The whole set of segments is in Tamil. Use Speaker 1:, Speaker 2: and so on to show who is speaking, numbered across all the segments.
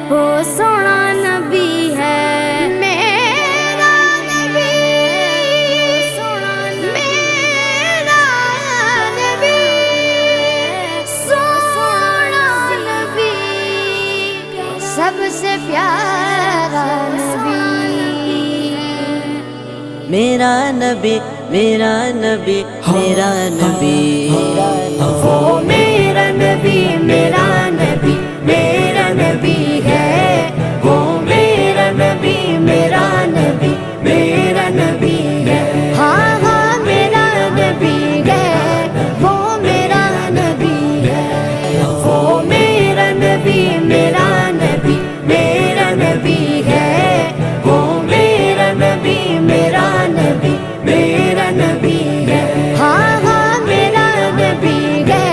Speaker 1: वो सोना नबी है मेरा नबी, सोना मेरा नबी, सोना नबी, सबसे प्यारा नबी।
Speaker 2: मेरा नबी मेरा नबी मेरा नबी,
Speaker 1: वो मेरा नबी मेरा नबी मेरा नबी है, वो मेरा नबी मेरा नबी मेरा नबी है। हाँ हाँ मेरा नबी है, वो मेरा नबी है, वो मेरा नबी मेरा नबी मेरा नबी है, वो मेरा नबी मेरा नबी मेरा नबी है। हाँ हाँ मेरा नबी है।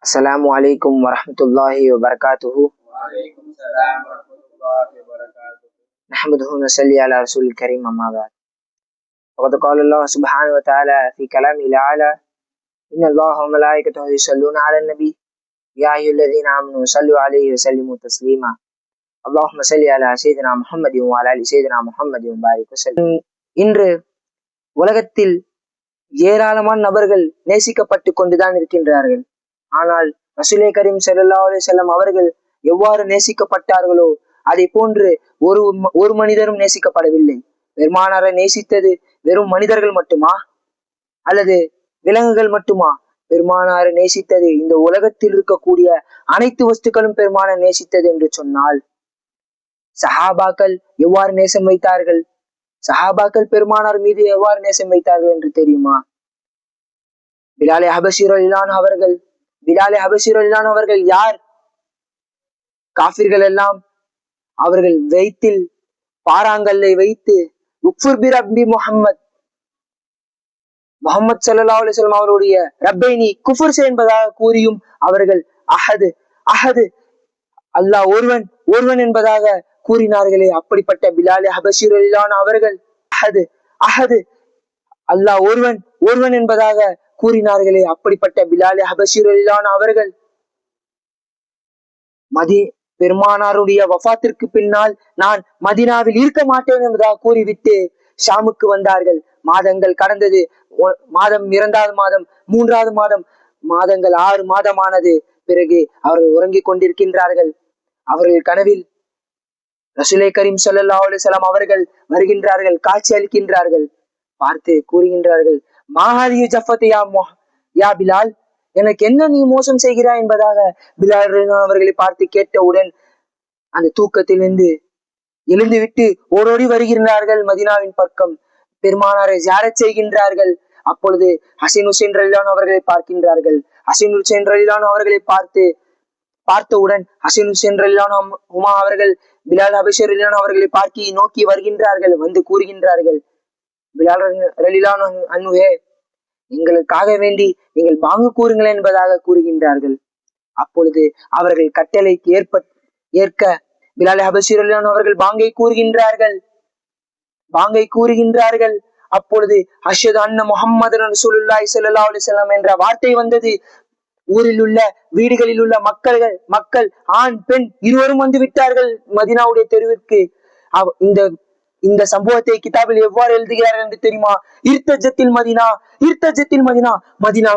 Speaker 3: अस्सलामु अलैकुम वरहमतुल्लाहि वबरकातुहू। नहमदुहु व नसल्ली अला रसूलिल करीम, अम्मा बाद। फ़क़द क़ाल अल्लाहु सुब्हानहु व तआला फ़ी कलामिहिल अअला, इन्नल्लाह व मलाइकतहु युसल्लूना अलन नबी या अय्युहल्लज़ीना आमनू सल्लु अलैहि व सल्लिमू तस्लीमा। अल्लाहुम्मा सल्लि अला सय्यिदिना முஹம்மதி வ அலா ஆலி சய்யிதினா முஹம்மதி வ பாரிக் வஸல்லம். இன்று உலகத்தில் ஏராளமான நபர்கள் நேசிக்கப்பட்டு கொண்டுதான் இருக்கின்றார்கள். ஆனால் ரசூலே கரீம் ஸல்லல்லாஹு அலைஹி வஸல்லம் அவர்கள் எவ்வாறு நேசிக்கப்பட்டார்களோ அதை போன்று ஒரு மனிதரும் நேசிக்கப்படவில்லை. பெருமானாரை நேசித்தது வெறும் மனிதர்கள் மட்டுமா அல்லது விலங்குகள் மட்டுமா? பெருமானாரை நேசித்தது இந்த உலகத்தில் இருக்கக்கூடிய அனைத்து வஸ்துக்களும் பெருமானாரை நேசித்தது என்று சொன்னால், சஹாபாக்கள் எவ்வாறு நேசம் வைத்தார்கள்? சஹாபாக்கள் பெருமானார் மீது எவ்வாறு நேசம் வைத்தார்கள் என்று தெரியுமா? பிலாலே ஹபஷி ரலியல்லாஹு அவர்கள், பிலாலே ஹபஷி ரலியல்லாஹு அவர்கள் யார்? காஃபிர்கள் எல்லாம் அவர்கள் வயிற்றில் பாறாங்கல்லை வைத்து உக்ஃபுர் பி ரப்பி முஹம்மத், முஹம்மது ஸல்லல்லாஹு அலைஹி வஸல்லம் அவருடைய ரப்பை நீ குஃபர் செய் என்பதாக கூறியும் அவர்கள் அஹது அஹது அல்லாஹ் ஒருவன் ஒருவன் என்பதாக கூறினார்களே, அப்படிப்பட்ட பிலாலே ஹபஷி ரலியல்லாஹு அவர்கள் அஹது அஹது அல்லாஹ் ஒருவன் ஒருவன் என்பதாக கூறினார்களே, அப்படிப்பட்ட பிலாலே ஹபஷி ரலியல்லாஹு அவர்கள் பெருமானாருடைய வஃபாத்திற்கு பின்னால் நான் மதீனாவில் இருக்க மாட்டேன் என்பதாக கூறிவிட்டு ஷாமுக்கு வந்தார்கள். மாதங்கள் கடந்தது. மாதம் 2வது மாதம் 3வது மாதம், மாதங்கள் 6 மாதமானது. பிறகு அவர்கள் உறங்கிக் கொண்டிருக்கின்றார்கள். அவர்கள் கனவில் ரசூலே கரீம் ஸல்லல்லாஹு அலைஹி வஸல்லம் அவர்கள் வருகின்றார்கள், காட்சி அளிக்கின்றார்கள். பார்த்து கூறுகின்றார்கள், மாஹாதியு ஜஃபத் யா பிலால், எனக்கு என்ன நீ மோசம் செய்கிறாய் என்பதாக பிலால் அவர்களை பார்த்து கேட்டவுடன் அந்த தூக்கத்திலிருந்து எழுந்துவிட்டு ஓடோடி வருகின்றார்கள் மதீனாவின் பக்கம். பெருமானாரை ஜியாரத் செய்கின்றார்கள். அப்பொழுது ஹசன் ஹுசைன் ரலியல்லாஹு அவர்களை பார்க்கின்றார்கள். ஹசன் ஹுசைன் ரலியல்லாஹு அவர்களை பார்த்தவுடன் ஹசன் ஹுசைன் ரலியல்லாஹு அவர்கள் பிலால் ஹபஷி ரலியல்லாஹு அவர்களை பார்க்கி நோக்கி வருகின்றார்கள். வந்து கூறுகின்றார்கள், பிலால் ரலியல்லாஹு அன்ஹு, எங்களுக்காக வேண்டி நீங்கள் பாங்கு கூறுங்கள் என்பதாக கூறுகின்றார்கள். அப்பொழுது அவர்கள் கட்டளைக்கு ஏற்க பிலால் ஹபஷி ரலியல்லாஹு அவர்கள் பாங்கை கூறுகின்றார்கள். அப்பொழுது அஷ்ஹது அன்ன முஹம்மது ரசூலுல்லாஹி ஸல்லல்லாஹு அலைஹி வஸல்லம் என்ற வார்த்தை வந்தது. ஊரில் உள்ள வீடுகளில் உள்ள மக்கள் ஆண் பெண் இருவரும் வந்து விட்டார்கள் மதீனாவுடைய தெருவிற்கு. இந்த சம்பவத்தை கிதாபில் எவ்வாறு எழுதுகிறார்கள் என்று தெரியுமா? இர்தஜத்தில் மதீனா, மதீனா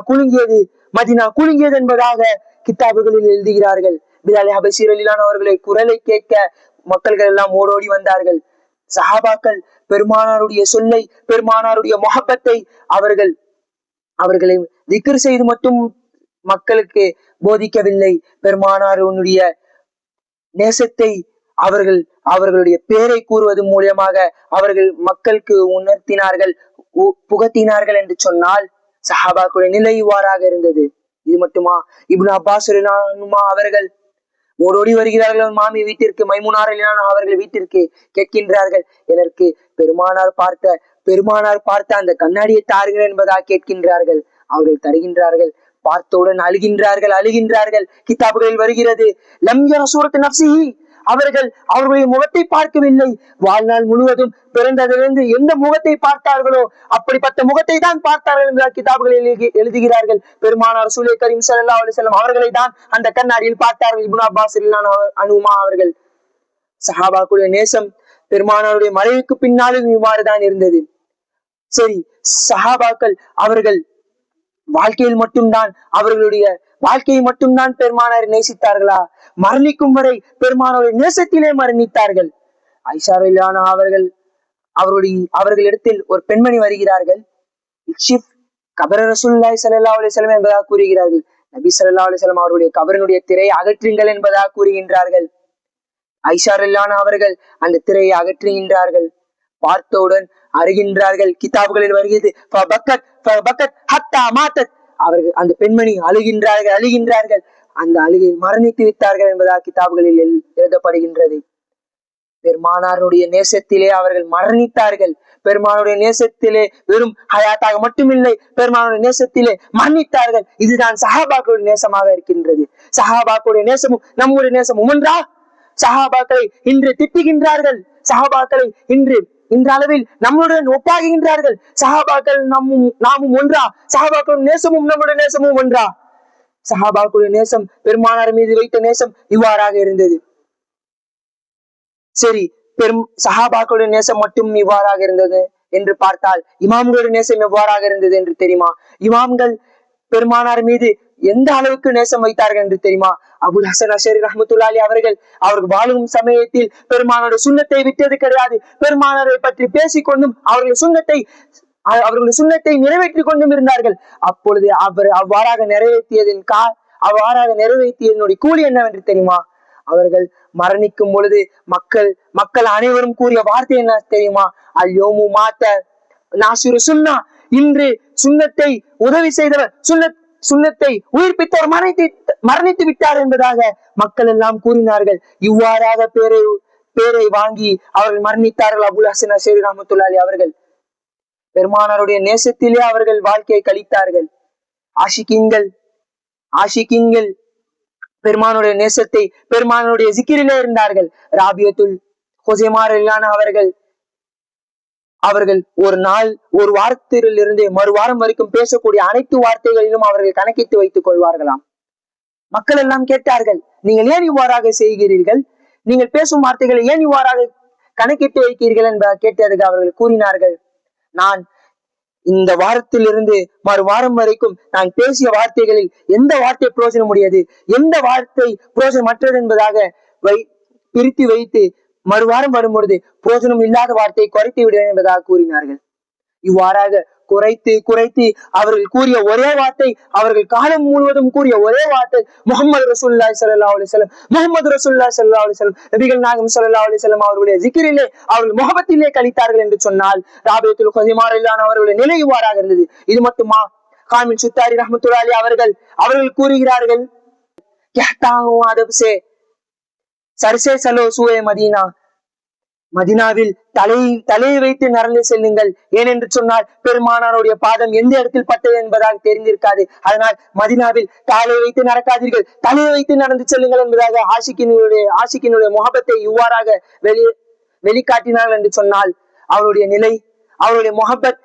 Speaker 3: குலுங்கியது என்பதாக கிதாபுகளில் எழுதுகிறார்கள். பிலால் ஹபஷி ரலியல்லாஹு அவர்களை குரலை கேட்க மக்கள்கள் எல்லாம் ஓடோடி வந்தார்கள். சஹாபாக்கள் பெருமானாருடைய சொல்லை, பெருமானாருடைய முஹப்பத்தை அவர்களை திக்ர் செய்து மட்டும் மக்களுக்கு போதிக்கவில்லை. பெருமானாருடைய நேசத்தை அவர்களுடைய பேரை கூறுவது மூலமாக அவர்கள் மக்களுக்கு உணர்த்தினார்கள், புகத்தினார்கள் என்று சொன்னால் சஹாபாக்களுடைய நிலை இவ்வாறாக இருந்தது. இது மட்டுமா? இப்னு அப்பாஸ் அவர்கள் ஓடோடி வருகிறார்கள் மாமி வீட்டிற்கு, மைமுனா ரலியல்லாஹு அவர்கள் வீட்டிற்கு. கேட்கின்றார்கள், எனக்கு பெருமானார் பார்த்த அந்த கண்ணாடியை தாருங்கள் என்பதாக கேட்கின்றார்கள். அவர்கள் தருகின்றார்கள். பார்த்தவுடன் அழுகின்றார்கள். கிதாபுகளில் வருகிறது, லம் யர சூரத்து நஃப்ஸிஹி, அவர்கள் அவர்களுடைய முகத்தை பார்க்கவில்லை. வாழ்நாள் முழுவதும் பிறந்ததிலிருந்து எந்த முகத்தை பார்த்தார்களோ அப்படிப்பட்ட முகத்தை தான் பார்த்தார்கள் என்ற கிதாபுகளில் எழுதுகிறார்கள். பெருமானார் ரசூலே கரீம் ஸல்லல்லாஹு அலைஹி வஸல்லம் அவர்களை தான் அந்த கண்ணாடியில் பார்த்தார்கள். இப்னு அப்பாஸ் அனுமா அவர்கள். சஹாபாக்களுடைய நேசம் பெருமானாருடைய மறைவுக்கு பின்னாலும் இவ்வாறுதான் இருந்தது. சரி, சஹாபாக்கள் அவர்கள் வாழ்க்கையில் மட்டும்தான் அவர்களுடைய வாழ்க்கையை மட்டும்தான் பெருமானாரை நேசித்தார்களா? மரணிக்கும் வரை பெருமானாருடைய நேசத்திலே மரணித்தார்கள். ஆயிஷா ரலியல்லாஹு அன்ஹா அவர்கள் இடத்தில் ஒரு பெண்மணி வருகிறார்கள். இக்ஷிப் கபர ரசூலுல்லாஹி ஸல்லல்லாஹு அலைஹி வஸல்லம் என்பதாக கூறுகிறார்கள். நபி ஸல்லல்லாஹு அலைஹி வஸல்லம் அவருடைய கபரினுடைய திரையை அகற்றுங்கள் என்பதாக கூறுகின்றார்கள். ஆயிஷா ரலியல்லாஹு அன்ஹா அவர்கள் அந்த திரையை அகற்றுகின்றார்கள். பார்த்தவுடன் அருகின்றார்கள். கிதாபுகளில் வருகிறது அவர்கள் அந்த பெண்மணி அழுகின்றார்கள். அந்த அழுகை மரணித்து விட்டார்கள் என்பதாக கிதாபுகளில் எழுதப்படுகின்றது. பெருமானாருடைய நேசத்திலே அவர்கள் மரணித்தார்கள். பெருமானுடைய நேசத்திலே வெறும் ஹயாத்தாக மட்டுமில்லை, பெருமானுடைய நேசத்திலே மரணித்தார்கள். இதுதான் சஹாபாக்களுடைய நேசமாக இருக்கின்றது. சஹாபாக்களுடைய நேசமும் நம்முடைய நேசமும் ஒன்றா? சஹாபாக்களை இன்று திட்டுகின்றார்கள். சஹாபாக்களை இன்றளவில் நம்முடன் ஒப்பாகுகின்றார்கள். சஹாபாக்கள் நாமும் ஒன்றா? சஹாபாக்களுடைய நேசமும் நம்முடைய நேசமும் ஒன்றா? சஹாபாக்களுடைய நேசம், பெருமானார் மீது வைத்த நேசம் இவ்வாறாக இருந்தது. சரி, சஹாபாக்களுடைய நேசம் மட்டும் இவ்வாறாக இருந்தது என்று பார்த்தால் இமாம்களுடைய நேசம் எவ்வாறாக இருந்தது என்று தெரியுமா? இமாம்கள் பெருமானார் மீது எந்த அளவுக்கு நேசம் வைத்தார்கள் என்று தெரியுமா? அபுல் ஹசன் அஷரி ரஹ்மத்துல்லாஹி அவர்கள் வாழும் சமயத்தில் பெருமானாருடைய சுன்னத்தை விட்டது கிடையாது. பெருமானாரை பற்றி பேசிக்கொண்டும் அவர்களுடைய சுன்னத்தை நிறைவேற்றிக் கொண்டும் இருந்தார்கள். அப்பொழுது அவர் அவ்வாறாக நிறைவேற்றியதனுடைய கூலி என்னவென்று தெரியுமா? அவர்கள் மரணிக்கும் பொழுது மக்கள் அனைவரும் கூறிய வார்த்தை என்ன தெரியுமா? அல்யோமு மாத்த நாசுரு சுன்னா, இன்று சுன்னத்தை உதவி செய்தவர், சுன்னத்தை உயிர்ப்பித்தவர் மரணித்து விட்டார் என்பதாக மக்கள் எல்லாம் கூறினார்கள். இவ்வாறாக பேரை வாங்கி அவர்கள் மரணித்தார்கள். அபுல் ஹசன் அஷரி ரஹ்மத்துல்லாஹி அவர்கள் பெருமானாருடைய நேசத்திலே அவர்கள் வாழ்க்கையை கழித்தார்கள். ஆஷிகீன்கள் பெருமானுடைய நேசத்தை, பெருமானுடைய ஜிக்கிரிலே இருந்தார்கள். ராபியத்துல் ஹுசைமா ரலியல்லாஹு அவர்கள் ஒரு வாரத்திலிருந்து மறுவாரம் வரைக்கும் பேசக்கூடிய அனைத்து வார்த்தைகளிலும் அவர்கள் கணக்கிட்டு வைத்துக் கொள்வார்களாம். மக்கள் எல்லாம் கேட்டார்கள், நீங்கள் ஏன் இவ்வாறாக செய்கிறீர்கள்? நீங்கள் பேசும் வார்த்தைகளை ஏன் இவ்வாறாக கணக்கிட்டு வைக்கிறீர்கள் என்பதை கேட்டதுக்கு அவர்கள் கூறினார்கள், நான் இந்த வாரத்திலிருந்து மறுவாரம் வரைக்கும் நான் பேசிய வார்த்தைகளில் எந்த வார்த்தை பிரயோஜனம் உடையது, எந்த வார்த்தை பிரயோஜனமற்றது என்பதாக பிரித்து வைத்து மறுவாரம் வரும் பொழுது பிரயோஜனம் இல்லாத வார்த்தையை குறைத்து விடுவேன் என்பதாக கூறினார்கள். இவ்வாறாக குறைத்து அவர்கள் கூறிய ஒரே வார்த்தை, அவர்கள் காலம் முழுவதும் கூறிய ஒரே வார்த்தை, முஹம்மது ரசூலுல்லாஹி ஸல்லல்லாஹு அலைஹி வஸல்லம், முஹம்மது ரசூலுல்லாஹி ஸல்லல்லாஹு அலைஹி வஸல்லம், நபிகள் நாயகம் ஸல்லல்லாஹு அலைஹி வஸல்லம் அவர்களுடைய ஜிக்ரிலே, அவர்கள் முஹப்பத்திலே கழித்தார்கள் என்று சொன்னால் ராபியத்துல் ஹுசைமா ரலியல்லாஹு அவர்களுடைய நிலை இவ்வாறாக இருந்தது. இது மட்டுமா? காமில் சுத்தாரி ரஹ்மத்துல்லாஹி அவர்கள் கூறுகிறார்கள், சர்சே சலோ சூயே மதீனா, மதினாவில் தலையை வைத்து நடந்து செல்லுங்கள். ஏனென்று சொன்னால் பெருமானாருடைய பாதம் எந்த இடத்தில் பட்டது என்பதாக தெரிந்திருக்காது. அதனால் மதினாவில் தலையை வைத்து நடக்காதீர்கள், தலையை வைத்து நடந்து செல்லுங்கள் என்பதாக ஆஷிக்கினுடைய முஹப்பத்தை இவ்வாறாக வெளிக்காட்டினார்கள் என்று சொன்னால் அவருடைய நிலை, அவருடைய முஹப்பத்,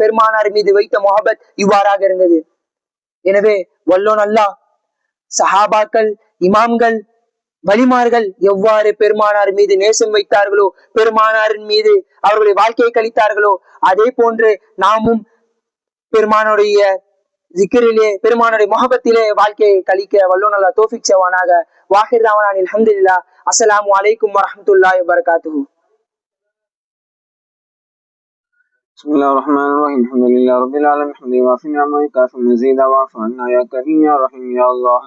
Speaker 3: பெருமானார் மீது வைத்த முஹப்பத் இவ்வாறாக இருந்தது. எனவே வல்லோன் அல்லாஹ் சஹாபாக்கள், இமாம்கள், வலிமார்கள் எவ்வாறு பெருமானார் மீது நேசம் வைத்தார்களோ, பெருமானாரின் மீது அவர்களுடைய வாழ்க்கையை கழித்தார்களோ, அதே போன்று நாமும் பெருமானுடைய ஜிக்ரிலே, பெருமானுடைய முஹப்பத்திலே வாழ்க்கையை கழிக்க வல்லோன் அல்லாஹ் தௌஃபீக் செய்வானாக. வாஹிர் தாவானா அல்ஹம்துலில்லாஹ். அஸ்ஸலாமு அலைக்கும் வரஹ்மத்துல்லாஹி வபரகாத்துஹு.
Speaker 4: بسم الله الرحمن الرحيم. الحمد لله رب العالمين، حمدا يوافي نعمه ويكافئ مزيدا، واعف عنا يا كريم يا رحيم يا الله.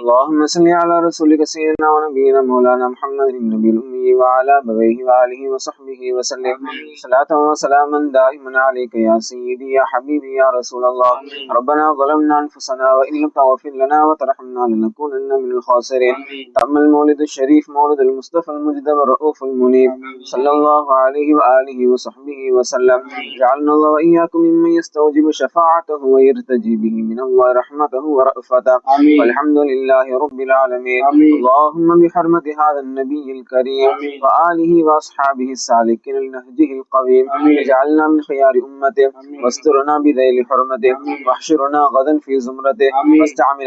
Speaker 4: اللهم صل على رسولك سيدنا ونبينا مولانا محمد النبي الأمي وعلى أبويه وآله وصحبه وسلم صلاة وسلاما دائما عليك يا سيدي يا حبيبي يا رسول الله. ربنا ظلمنا أنفسنا وإن لم تغفر لنا وترحمنا لنكونن من الخاسرين. تم المولد الشريف، مولد المصطفى المجتبى الرؤوف المنيب صلى الله عليه وآله وصحبه وسلم. جعلنا الله وإياكم ممن يستوجب شفاعته ويرتجي به من الله رحمته ورأفته والحمد لله رب العالمين. اللهم بحرمة هذا النبي الكريم وآله وأصحابه السالكين لنهجه القويم اجعلنا من خيار أمته واسترنا بذيل حرمته واحشرنا غدا في زمرته واستعمل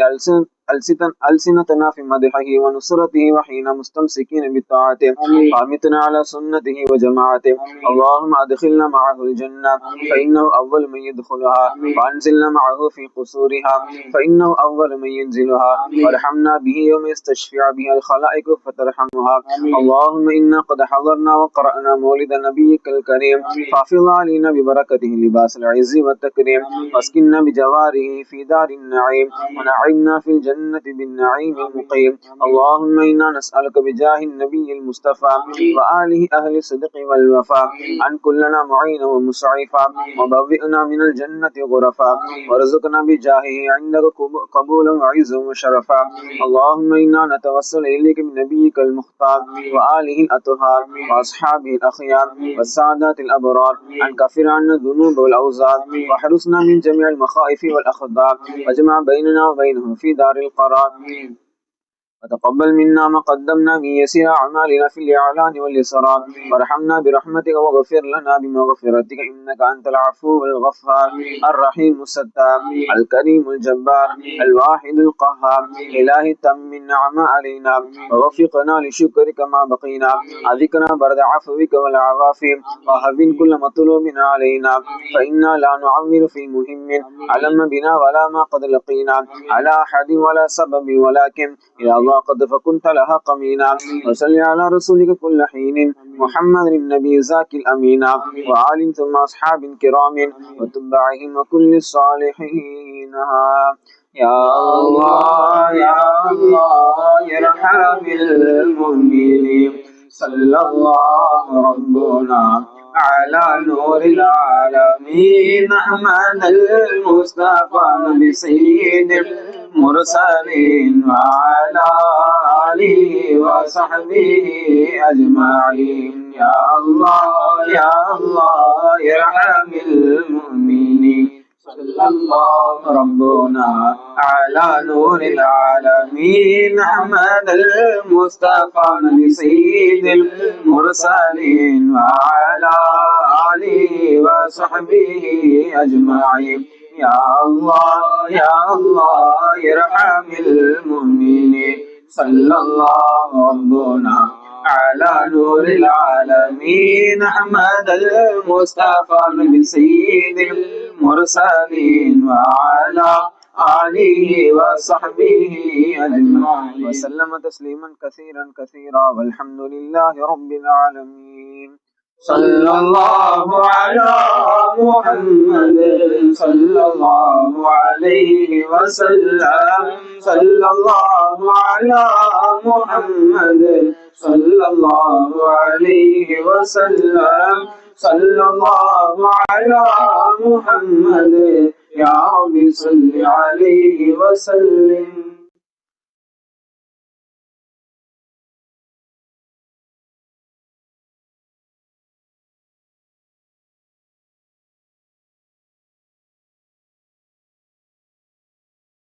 Speaker 4: ألسنتنا في مدحه ونصرته وحين مستمسكين بطاعته وامتنا على سنته وجماعته. اللهم أدخلنا معه الجنة فإنه أول من يدخلها وأنزلنا معه في قصورها فإنه أول من ينزلها وارحمنا به يوم يستشفع به الخلائق فترحمها. اللهم إنا قد حضرنا وقرأنا مولد نبيك الكريم فاحفظ علينا ببركته لباس العز والتكريم واسكننا بجواره في دار النعيم ونعمنا في الجنة بالنعيم المقيم. اللهم إنا نسألك بجاه النبي المصطفى وآله أهل الصدق والوفاء أن كلنا معين ومسعفا وبوئنا من الجنة غرفا وارزقنا بجاهه عندك قبولا وعزا وشرفا. اللهم إنا نتوسل إليك بنبيك المختار وآله الأطهار وأصحابه الأخيار والسادات الأبرار أن كفر عنا الذنوب والأوزار واحرسنا من جميع المخائف والأخطار واجمع بيننا وبينهم في دار القرار وتقبل منا ما قدمنا من يسير أعمالنا في الإعلان والإسرار وارحمنا برحمتك واغفر لنا بمغفرتك إنك أنت العفو الغفار الرحيم الستار الكريم الجبار الواحد القهار. إلهي تم النعم علينا ووفقنا لشكرك ما بقينا أذكنا برد عفوك والعوافي وهبن كل مطلوب علينا فإنا لا نعمل في مهم علم بنا ولا ما قد لقينا على أحد ولا سبب ولكن إلى الله قد فكنت لها قمينا. وصل على رسولك كل حين محمد النبي زاكي الأمين وآل ثم أصحاب كرام وتبعهم وكل الصالحين. يا الله يا الله يرحم المؤمنين صلى الله ربنا على نور العالمين أحمد المصطفى نبي سيد المرسلين وعلى آله وصحبه أجمعين. يا الله يا الله يرحم المؤمنين صلى الله ربنا على نور العالمين أحمد المصطفى نبي سيد المرسلين وعلى آله وصحبه أجمعين. يا الله يا الله يرحم المؤمنين صلى الله ربنا على نور العالمين أحمد المصطفى نبي سيد المرسلين وعلى آله وصحبه أجمعين وسلم تسليما كثيرا كثيرا والحمد لله رب العالمين. صلى الله على محمد صلى الله عليه وسلم صلى الله على محمد صلى الله عليه وسلم صلى الله على محمد يا رب صل عليه وسلم.